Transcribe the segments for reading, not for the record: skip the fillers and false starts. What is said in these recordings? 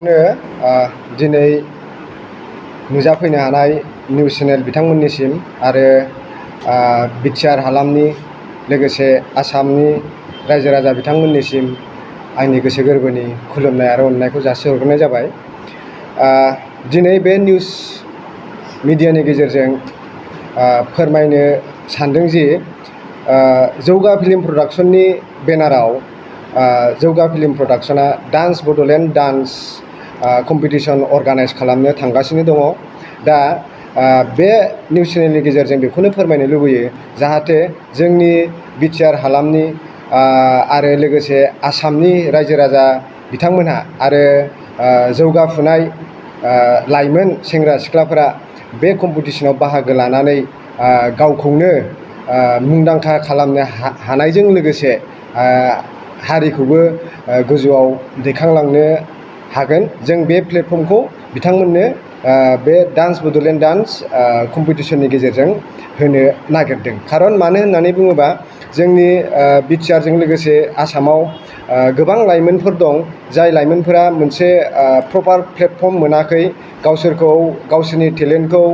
दिनै नुजाफैनो हानाय news channel बिथांमोननिसिम आरो बिटिआर हालामनि लोगोसे आसामनि रायजो राजा बिथांमोननिसिम आंनि गोसो गोरबोनि खुलुमनाय आरो अननायखौ जासिहरग्रोनाय जाबाय। दिनै बे निउस मिडियानि गेजेरजों फोरमायनो सानदों जि जौगा फिल्म प्रडाक्शननि बेनाराव जौगा फिल्म प्रडाक्शना dance Bodoland dance competition organise खालामनो थांगासिनो दङ। दा बे निउस चेनेलनि गेजेरजों बेखौनो फोरमायनो लुबैयो जाहाथे जोंनि बिटिआर हालामनि आरो लोगोसे आसामनि रायजो राजा बिथांमोनहा आरो जौगाफुनाय लाइमोन सेंग्रा सिख्लाफोरा बे कम्पिटिसनाव बाहागो लानानै गावखौनो मुंदांखा खालामनो हानायजों लोगोसे हारिखौबो गोजौआव दैखांलांनो हागोन। जों बे प्लेटफर्मखौ बिथांमोननो बे डान्स बड'लेण्ड डान्स कम्पिटिसननि गेजेरजों होनो नागिरदों। खारन मानो होननानै बुङोबा जोंनि बिटिआरजों लोगोसे आसामाव गोबां लाइमोनफोर दं जाय लाइमोनफोरा मोनसे प्रपार प्लेटफर्म मोनाखै गावसोरखौ गावसोरनि टेलेन्टखौ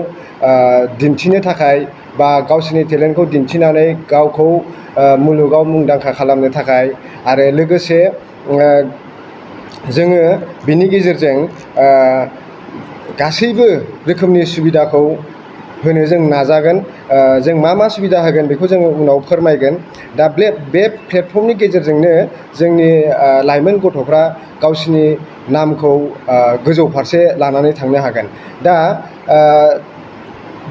दिन्थिनो थाखाय बा गावसोरनि टेलेन्टखौ दिन्थिनानै गावखौ मुलुगाव मुंदांखा खालामनो थाखाय आरो लोगोसे जोङो बिनि गेजेरजों गासैबो रोखोमनि सुबिदाखौ होनो जों नाजागोन। जों मा सुबिदा होगोन बेखौ जोङो उनाव फोरमायगोन। दा बे प्लेटफर्मनि गेजेरजोंनो जोंनि लाइमोन गथ'फ्रा गावसिनि नामखौ गोजौ फारसे लानानै थांनो हागोन। दा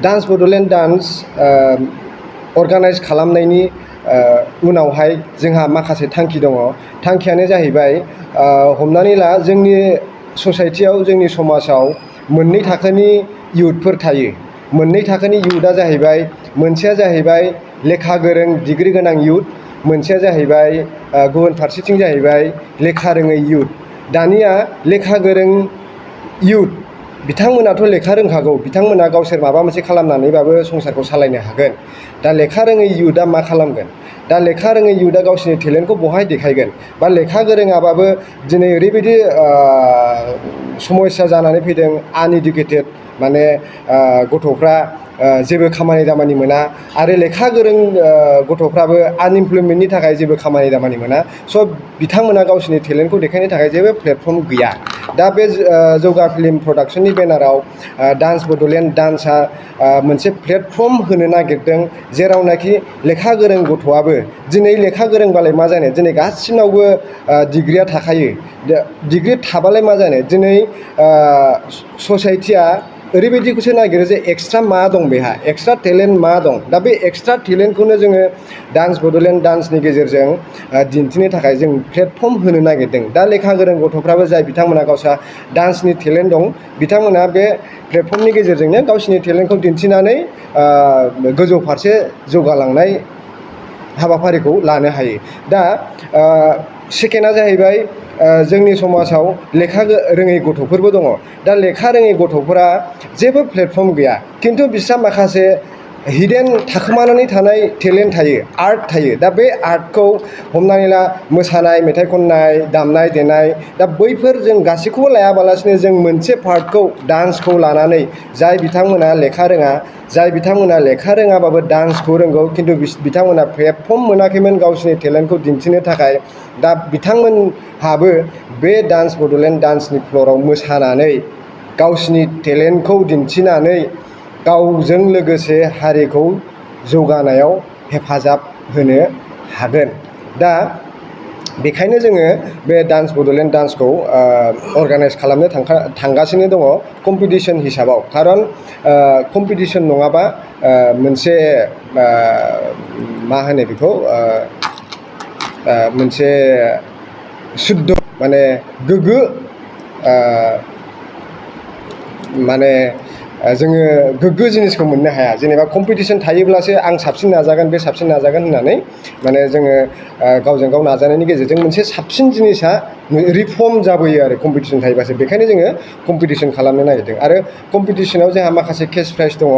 डान्स बड'लेण्ड डान्स अर्गानाइज खालामनायनि उनावहाय जोंहा माखासे थांखि दङ। थांखियानो जाहैबाय हमनानै ला जोंनि ससाइटियाव जोंनि समाजाव मोननै थाखोनि इयुथफोर थायो। मोननै थाखोनि इयुथआ जाहैबाय मोनसेया जाहैबाय लेखा गोरों डिग्रि गोनां इयुथ, मोनसेया जाहैबाय गुबुन फारसेथिं जाहैबाय लेखा रोङै इयुथ। दानिया लेखा गोरों इयुथ बिथांमोनाथ' लेखा रोंखागौ, बिथांमोना गावसोर माबा मोनसे खालामनानैबाबो संसारखौ सालायनो हागोन। दा लेखा रोङै इयुथआ मा खालामगोन? दा लेखा रोङै इयुथआ गावसोरनि टेलेन्टखौ बहाय देखायगोन? बा लेखा गोरोङाबाबो दिनै ओरैबायदि समस्या जानानै फैदों आनइडुकेटेड माने गथ'फ्रा जेबो खामानि दामानि मोना आरो लेखा गोरों गथ'फ्राबो आनइमप्लयमेन्टनि थाखाय जेबो खामानि दामानि मोना। स' बिथांमोना गावसोरनि टेलेन्टखौ देखायनो थाखाय जेबो प्लेटफर्म गैया। दा बे जौगा फिल्म प्रडाक्शननि बेनाराव डान्स बड'लेण्ड डान्सआ मोनसे प्लेटफर्म होनो नागिरदों जेरावनाखि लेखा गोरों गथ'आबो दिनै लेखा गोरोंबालाय मा जानो, दिनै गासिनावबो डिग्रिया थाखायो। डिग्रि थाबालाय मा जानो, दिनै ससाइटिया ओरैबायदिखौसो नागिरो जे एक्सट्रा मा दं, बेहा एक्सट्रा टेलेन्ट मा दं। दा बे एक्सट्रा टेलेन्टखौनो जोङो डान्स बड'लेण्ड डान्सनि गेजेरजों दिन्थिनो थाखाय जों प्लेटफर्म होनो नागिरदों। दा लेखा गोरों गथ'फ्राबो जाय बिथांमोना गावस्रा डान्सनि टेलेन्ट दं बिथांमोना बे प्लेटफर्मनि गेजेरजोंनो गावसिनि टेलेन्टखौ दिन्थिनानै गोजौ फारसे जौगालांनाय हाबाफारिखौ लानो हायो। दा सेकेन्डआ जाहैबाय जोंनि समाजाव लेखा रोङै गथ'फोरबो दङ। दा लेखा रोङै गथ'फोरा जेबो प्लेटफर्म गैया, खिन्थु बिस्रा माखासे हिडेन थाखोमानानै थानाय टेलेन्ट थायो, आर्ट थायो। दा बे आर्टखौ हमनानै ला मोसानाय, मेथाइ खननाय, दामनाय देनाय, दा बैफोर जों गासैखौबो लायाबालासिनो जों मोनसे पार्टखौ डान्सखौ लानानै जाय बिथांमोना लेखा रोङा, जाय बिथांमोना लेखा रोङाबाबो डान्सखौ रोंगौ खिन्थु बिथांमोना प्लेटफर्म मोनाखैमोन गावसिनि टेलेन्टखौ दिन्थिनो थाखाय। दा बिथांमोनहाबो बे डान्स बड'लेण्ड डान्सनि फ्ल'राव मोसानानै गावसिनि टेलेन्टखौ दिन्थिनानै गावजों लोगोसे हारिखौ जौगानायाव हेफाजाब होनो हागोन। दा बेखायनो जोङो बे डान्स बड'लेण्ड डान्सखौ अर्गानाइज खालामनो थांगासिनो दङ कम्पिटिसन हिसाबाव। खारन कम्पिटिसन नङाबा मोनसे मा होनो बेखौ मोनसे शुद्ध माने गोग्गो माने जोङो गोग्गो जिनिसखौ मोननो हाया। जेनेबा कम्पिटिसन थायोब्लासो आं साबसिन नाजागोन, बे साबसिन नाजागोन होननानै माने जोङो गावजों गाव नाजानायनि गेजेरजों मोनसे साबसिन जिनिसा रिफर्म जाबोयो आरो कम्पिटिसन थायोबासो। बेखायनो जोङो कम्पिटिसन खालामनो नागिरदों आरो कम्पिटिसनाव जोंहा माखासे केस प्राइज दङ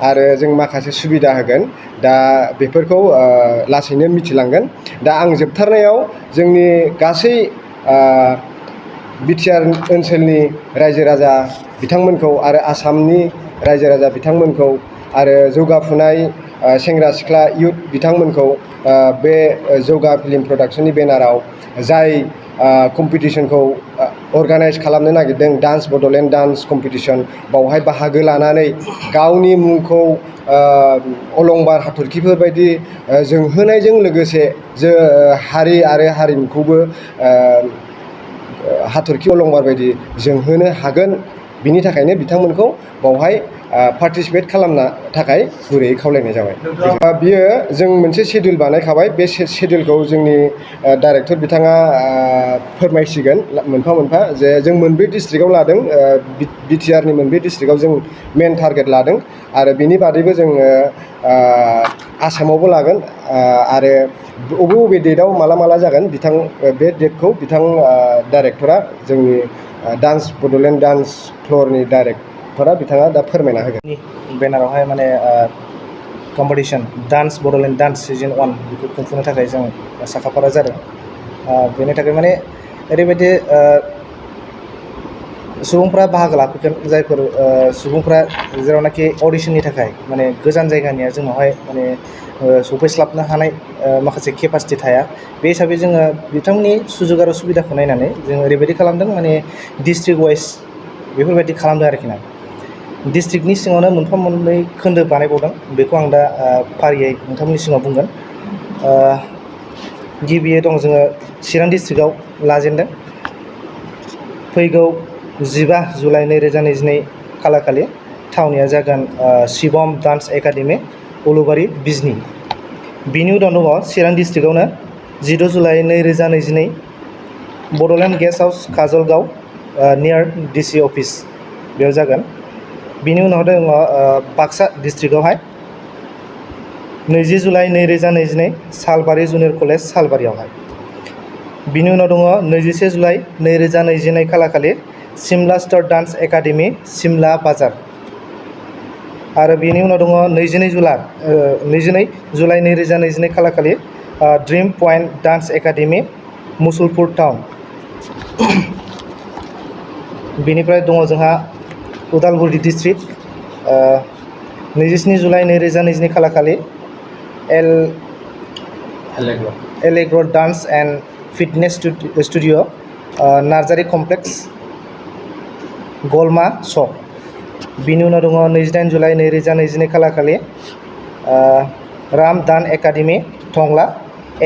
आरो जों माखासे सुबिदा होगोन। दा बेफोरखौ लासैनो मिथिलांगोन। दा आं जोबथारनायाव जोंनि गासै बिटिआर ओनसोलनि रायजो राजा बिथांमोनखौ आरो आसामनि रायजो राजा बिथांमोनखौ आरो जौगाफुनाय सेंग्रा सिख्ला इयुथ बिथांमोनखौ बे जौगा फिल्म प्रडाक्शननि बेनाराव जाय कम्पिटिसनखौ अर्गानाइज खालामनो नागिरदों डान्स बड'लेण्ड डान्स कम्पिटिसन बावहाय बाहागो लानानै गावनि मुंखौ अलंबार हाथरखिफोरबायदि जोंहोनायजों लोगोसे हारि आरो हारिमुखौबो हाथरखि अलंबार बायदि जोंहोनो हागोन। बिनि थाखायनो बिथांमोनखौ बावहाय पार्टिसिपेट खालामनो थाखाय गुरैयै खावलायनाय जाबाय। बियो जों मोनसे शेड्युल बानायखाबाय, बे शेड्युलखौ जोंनि डाइरेक्टर बिथाङा फोरमायसिगोन मोनफा मोनफा जे जों मोनब्रै डिस्ट्रिक्टआव लादों, बिटिआरनि मोनब्रै डिस्ट्रिक्टआव जों मेन टारगेट लादों आरो बिनि बादैबो जोङो आसामावबो लागोन आरो बबे डेटआव माला जागोन बे डेटखौ बिथां डाइरेक्टरा जोंनि डान्स बड'लेण्ड डान्स फ्ल'रनि डाइरेक्टरा बिथाङा दा फोरमायना होगोन। बेनारावहाय माने competition dance Bodoland dance season 1 बेखौ खुंफुंनो थाखाय जों साखाफारा जादों। बेनि थाखाय माने ओरैबायदि सुबुंफ्रा बाहागो लाफैगोन, जायफोर सुबुंफ्रा जेरावनाखि अडिशननि थाखाय माने गोजान जायगानिया जोंनावहाय माने सफैस्लाबनो हानाय माखासे केपासिटि थाया। बे हिसाबै जोङो बिथांमोननि सुजुग आरो सुबिदाखौ नायनानै जों ओरैबायदि खालामदों, माने डिस्ट्रिक्ट वाइज बेफोरबायदि खालामदों आरोखि ना। डिस्ट्रिक्टनि सिङावनो मोनफा मोननै खोन्दो बानायबावदों, बेखौ आं दा फारियै नोंथांमोननि सिगाङाव बुंगोन। गिबियै दं जोङो चिरां डिस्ट्रिक्टआव लाजेनदों। फैगौ 15 जुलाइ 2022 खालारखालि थावनिया जागोन शिबम डान्स एकाडेमि, उलुबारि, बिजनि। बिनि उनाव दङ चिरां डिस्ट्रिक्टआवनो 16 July 2022 Bodoland guest house Kajalgaon नियार डिसि अफिस, बेयाव जागोन। बिनि उनाव दङ बाक्सा डिस्ट्रिक्टआवहाय 20 जुलाइ 2022 सालबारि जुनियर कलेज सालबारियावहाय। बिनि उनाव दङ 21 जुलाइ 2021 खालारखालि Simla star dance academy, Simla Bazar. आरो बिनि उनाव दङ 22 जुलाइ 2022 खालारखालि dream point dance academy, Musalpur town. बेनिफ्राय दङ जोंहा उदालगुरि डिस्ट्रिक्ट, 27 जुलाइ 2022 खालारखालि Allegro dance and fitness studio, Narzary complex, गलमा सक। बिनि उनाव दङ 28 जुलाइ 2022 खालारखालि राम दान एकाडेमि, टंला,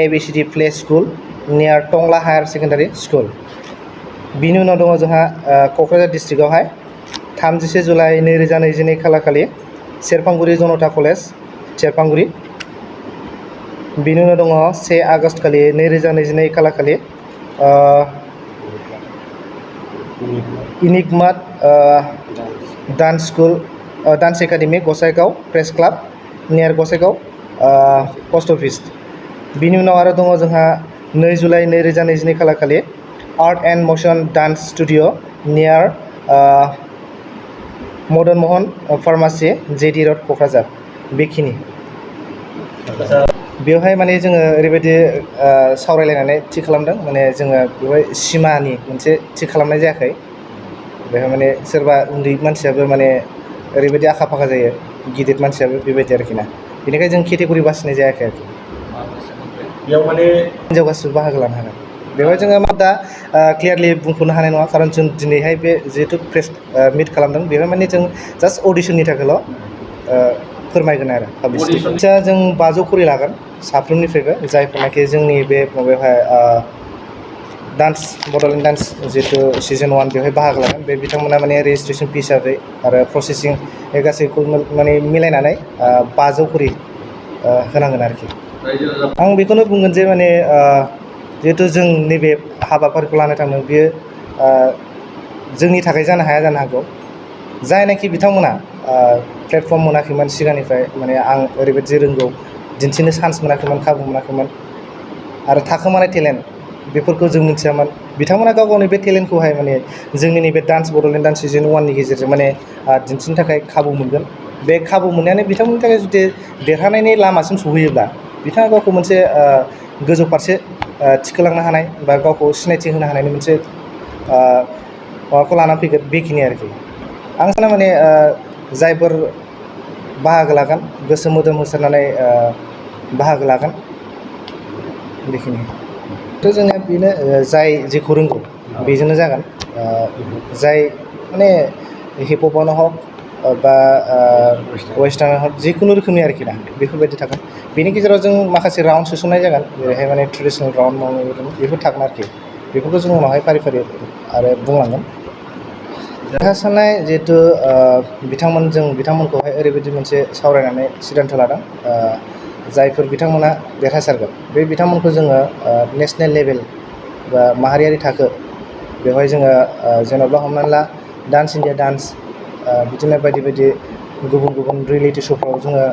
ABCD प्ले स्कुल नियार टंला हायार सेकेन्डारि स्कुल। बिनि उनाव दङ जोंहा क'क्राझार डिस्ट्रिक्टआवहाय 30 जुलाइ 2022 खालारखालि सेरफांगुरि जनता कलेज, सेरफांगुरि। बिनि उनाव दङ 1 आगष्ट खालि 2022 खालारखालि इनिगमात dance school dance academy, Gossaigaon press club नियार गसाइगाव पस्ट अफिस। बिनि उनाव आरो दङ जोंहा 2 जुलाइ 2022 खालारखालि art and motion dance studio नियार मदन महन फार्मासि, JD रड, क'क्राझार। बेखिनि बेवहाय माने जोङो ओरैबायदि सावरायलायनानै थि खालामदों, माने जोङो बेवहाय सिमानि मोनसे थि खालामनाय जायाखै। बेवहाय माने सोरबा उन्दै मानसियाबो माने ओरैबायदि आखा फाखा जायो, गिदिर मानसियाबो बेबायदि आरोखि ना। बेनिखायनो जों केटेगरि बासिनाय जायाखै आरोखि। बेयाव माने हिनजाव गासिबो बाहागो लानो हागोन। बेवहाय जोङो दा क्लियारलि बुंथ'नो हानाय नङा, खारन जों दिनैहाय बे जिहेथु प्रेस मिट खालामदों, बेवहाय माने जों जास्ट अडिशननि थाखायल' फोरमायगोन आरो पाब्लिसिटि। जों 500 खरि लागोन साफ्रोमनिफ्रायबो, जायफोरनाखि जोंनि बे माबायावहाय डान्स बड'लेण्ड डान्स जिहेतु सिजन 1 बेवहाय बाहागो लागोन। बे बिथांमोना माने रेजिस्ट्रेसन फिस हिसाबै आरो प्रसेसिं बे गासैखौ माने मिलायनानै 500 खरि होनांगोन आरोखि। आं बेखौनो बुंगोन जे माने जिहेतु जों नैबे हाबाफारिखौ लानो थांदों, बेयो जोंनि थाखाय जानो हाया जानो हागौ। जायनाखि बिथांमोना प्लेटफर्म मोनाखैमोन सिगांनिफ्राय, माने आं ओरैबायदि रोंगौ दिन्थिनो चान्स मोनाखैमोन, खाबु मोनाखैमोन, आरो थाखोमानाय टेलेन्ट बेफोरखौ जों मिथियामोन। बिथांमोना गाव गावनि बे टेलेन्टखौहाय माने जोंनि नैबे डान्स बड'लेण्ड डान्स सिजन 1 नि गेजेरजों माने दिन्थिनो थाखाय खाबु मोनगोन। बे खाबु मोननायानो बिथांमोननि थाखाय जुदि देरहानायनि लामासिम सहैयोब्ला बिथाङा गावखौ मोनसे गोजौ फारसे थिखोलांनो हानाय बा गावखौ सिनायथि होनो हानायनि मोनसे माबाखौ लाना फैगोन बेखिनि आरोखि आं सानो माने जायफोर बाहागो लागोन गोसो मोदोम होसारनानै बाहागो लागोन बेखिनि थ' जोंनिया बेनो जाय जेखौ रोंगौ बेजोंनो जागोन जाय माने हिप हपआनो हक बा वेस्टार्न हक जिखुनु रोखोमनि आरोखि ना बेफोरबायदि थागोन बेनि गेजेराव जों माखासे राउन्ड सोसननाय जागोन जेरैहाय माने ट्रेडिसनेल राउन्ड मावनाय बेफोर थागोन आरोखि बेफोरखौ जों उनावहाय फारि फारि आरो बुंलांगोन देरहासारनाय जिहेथु बिथांमोनखौहाय ओरैबायदि मोनसे सावरायनानै सिद्धान्त लादों जायफोर बिथांमोना देरहासारगोन बे बिथांमोनखौ जोङो नेसनेल लेभेल बा माहारियारि थाखो बेवहाय जोङो जेन'बा हमनानै ला डान्स इन्डिया डान्स बिदिनो बायदि बायदि गुबुन गुबुन रियेलिटि श'फ्राव जोङो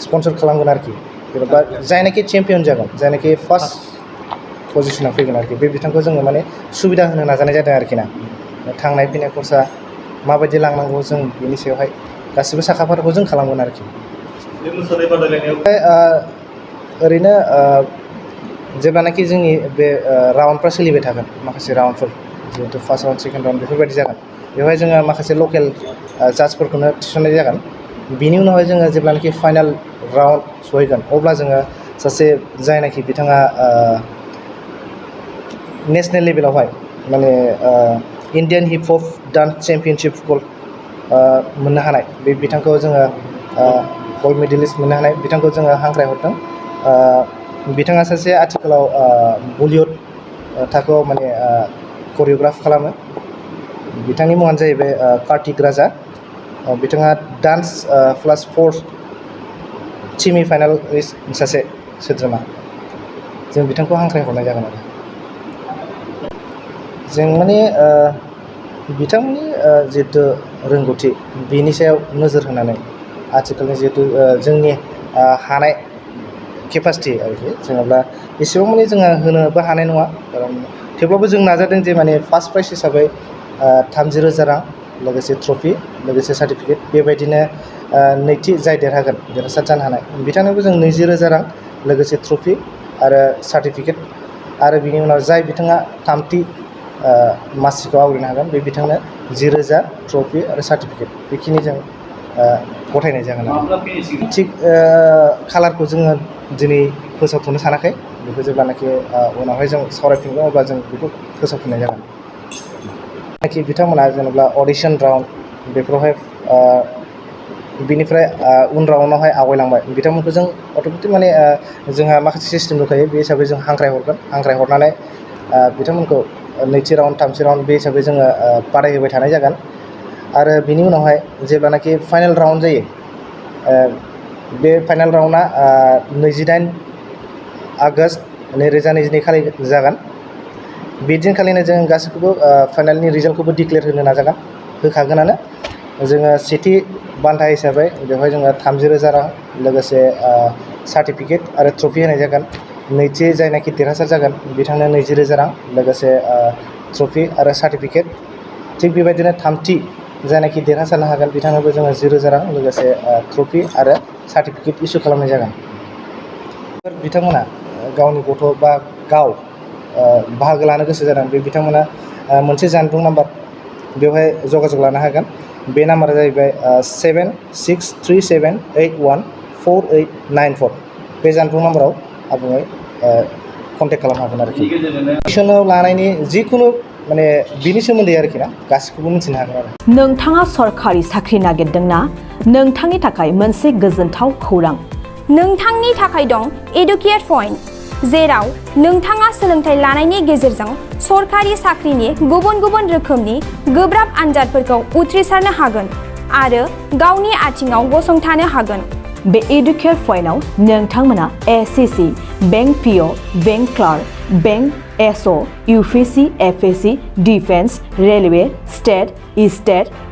स्पन्सर खालामगोन आरोखि जेन'बा जायनाखि चेम्पियन जागोन जायनाखि फार्स्ट पजिसनाव फैगोन आरोखि बे बिथांखौ जोङो माने सुबिदा होनो नाजानाय जादों आरोखि ना थांनाय फैनाय खरसा माबायदि लांनांगौ जों बेनि सायावहाय गासिबो साखाफोरखौ जों खालामगोन आरोखि बे मोसानाय बादायलायनायाव ओरैनो जेब्लानाखि जोंनि बे राउन्डफ्रा सोलिबाय थागोन माखासे राउन्डफोर जिहेतु फार्स्ट राउन्ड सेकेन्ड राउन्ड बेफोरबायदि जागोन बेवहाय जोङो माखासे लकेल जाजफोरखौनो थिसननाय जागोन बिनि उनावहाय जोङो जेब्लानाखि फाइनाल राउन्ड सहैगोन अब्ला जोङो सासे जायनाखि बिथाङा नेसनेल लेभेलावहाय माने इण्डियान हिप हप डान्स चेम्पियनशिप मोननो हानाय बे बिथांखौ जोङो गल्ड मेडेलिस्ट मोननो हानाय बिथांखौ जोङो हांख्रायहरदों बिथाङा सासे आथिखालाव बलिउड थाखोआव माने करिय'ग्राफ खालामो बिथांनि मुङानो जाहैबाय कार्तिक राजा बिथाङा डान्स प्लास स्पर्ट्स सेमि फाइनालिस्ट सासे सोद्रोमा जों बिथांखौ हांख्रायहरनाय जागोन आरो जों माने बिथांमोननि जिहेथु रोंगौथि बिनि सायाव नोजोर होनानै आथिखालनि जिहेतु जोंनि हानाय केपासिटि आरोखि जेनेबा एसेबां माने जोङो होनोबो हानाय नङा खारन थेवब्लाबो जों नाजादों जे माने फार्स्ट प्राइज हिसाबै 30,000 रां लोगोसे ट्रफि लोगोसे सार्टिफिकेट बेबायदिनो नैथि जाय देरहासार जानो हानाय बिथांनोबो जों 20,000 रां लोगोसे ट्रफि आरो सार्टिफिकेट आरो बिनि उनाव जाय बिथाङा थामथि मासिखौ आवग्रिनो हागोन बे बिथांनो 10,000 ट्रफि आरो सार्टिफिकेट बेखिनि जों गथायनाय जागोन आरो थिग खालारखौ जोङो दिनै फोसावथ'नो सानाखै बेखौ जेब्लानाखि उनावहाय जों सावरायफिनगोन अब्ला जों बेखौ फोसावफिननाय जागोन जायनाखि बिथांमोना जेनेबा अडिशन राउन्ड बेफोरावहाय बिनिफ्राय उन राउन्डआवहाय आवगायलांबाय बिथांमोनखौ जों अट'मेटिक माने जोंहा माखासे सिस्टेम दंखायो बे हिसाबै जों हांख्रायहरनानै बिथांमोनखौ नैथि राउन्ड थामथि राउन्ड बे हिसाबै जोङो बादायहोबाय थानाय जागोन आरो बिनि उनावहाय जेब्लानाखि फाइनाल राउन्ड जायो बे फाइनाल राउन्डआ 28 आगष्ट 2022 खालि जागोन बे दिनखालिनो जों गासैखौबो फाइनालनि रिजाल्टखौबो डिक्लेयार होनो होखागोनानो जोङो सेथि बान्था हिसाबै बेवहाय जोङो 30,000 रां लोगोसे सार्टिफिकेट आरो ट्रफि होनाय जागोन नैथि जायनाखि देरहासार जागोन बिथांनो 20,000 रां लोगोसे ट्रफि आरो सार्टिफिकेट थिग बेबायदिनो थामथि जायनाखि देरहासारनो हागोन बिथांनोबो जोङो 10,000 रां लोगोसे ट्रफि आरो सार्टिफिकेट इसु खालामनाय जागोन बिथांमोना गावनि गथ' बा गाव बाहागो लानो गोसो जादों बे बिथांमोना मोनसे जानबुं नाम्बार बेवहाय जगाजग लानो हागोन बे नाम्बारा जाहैबाय 7637814894 बे जानबुं नाम्बाराव आबुङै कन्टेक्ट खालामनो हागोन आरोखि एडमिसनाव लानायनि जिखुनु माने बिनि सोमोन्दै आरोखि ना गासिखौबो मिथिनो हागोन आरो नोंथाङा सरखारि साख्रि नागिरदोंना नोंथांनि थाखाय मोनसे गोजोनथाव खौरां नोंथांनि थाखाय दं एडुकेट पइन्ट जेराव नोंथाङा सोलोंथाइ लानायनि गेजेरजों सरखारि साख्रिनि गुबुन गुबुन रोखोमनि गोब्राब आनजादफोरखौ उथ्रिसारनो हागोन आरो गावनि आथिङाव गसंथानो हागोन बे एडुकेट पइन्टआव नोंथांमोना SSC bank PO bank clerk bank SO UPSC FSC defence railway state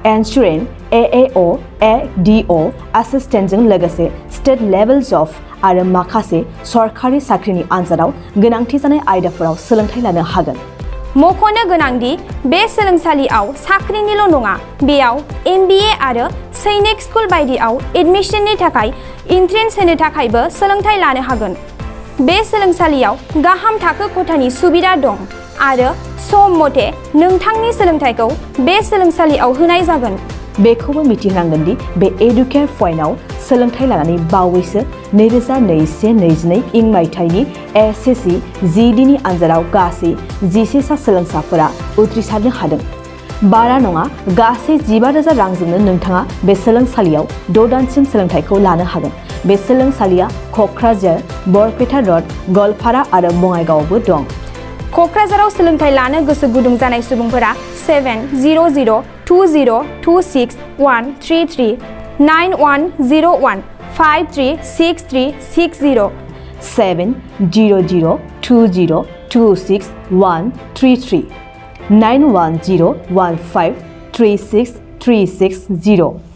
insurance AAO ADO एसिस्टेन्टजों लोगोसे स्टेट लेभेल जब आरो माखासे सरखारि साख्रिनि आनजादाव गोनांथि जानाय आयदाफोराव सोलोंथाइ लानो हागोन मख'नो गोनांदि बे सोलोंसालियाव साख्रिनिल' नङा बेयाव MBA आरो सैनिक स्कुल बायदियाव एडमिसननि थाखाय एन्ट्रेन्स होनो थाखायबो सोलोंथाइ लानो हागोन बे सोलोंसालियाव गाहाम थाखो खथानि सुबिदा दं आरो सम मथे नोंथांनि सोलोंथाइखौ बे सोलोंसालियाव होनाय जागोन। बेखौबो मिथिहोनांगोन दि बे एडुकेयार पइन्टआव सोलोंथाइ लानानै बावैसो 2021-22 इं मायथाइनि एसएससि जिडिनि आनजादाव गासै 11 सा सोलोंसाफोरा उथ्रिसारनो हादों। बारा नङा, गासै 15,000 रांजोंनो नोंथाङा बे सोलोंसालियाव 6 दानसिम सोलोंथाइखौ लानो हागोन। बे सोलोंसालिया क'क्राझार, बरपेटा रड, गवालपारा आरो बङाइगावआवबो दं। क'क्राझाराव सोलोंथाइ लानो गोसो गुदुं जानाय सुबुंफोरा 70020261333 9101536360 70020261333 9101536360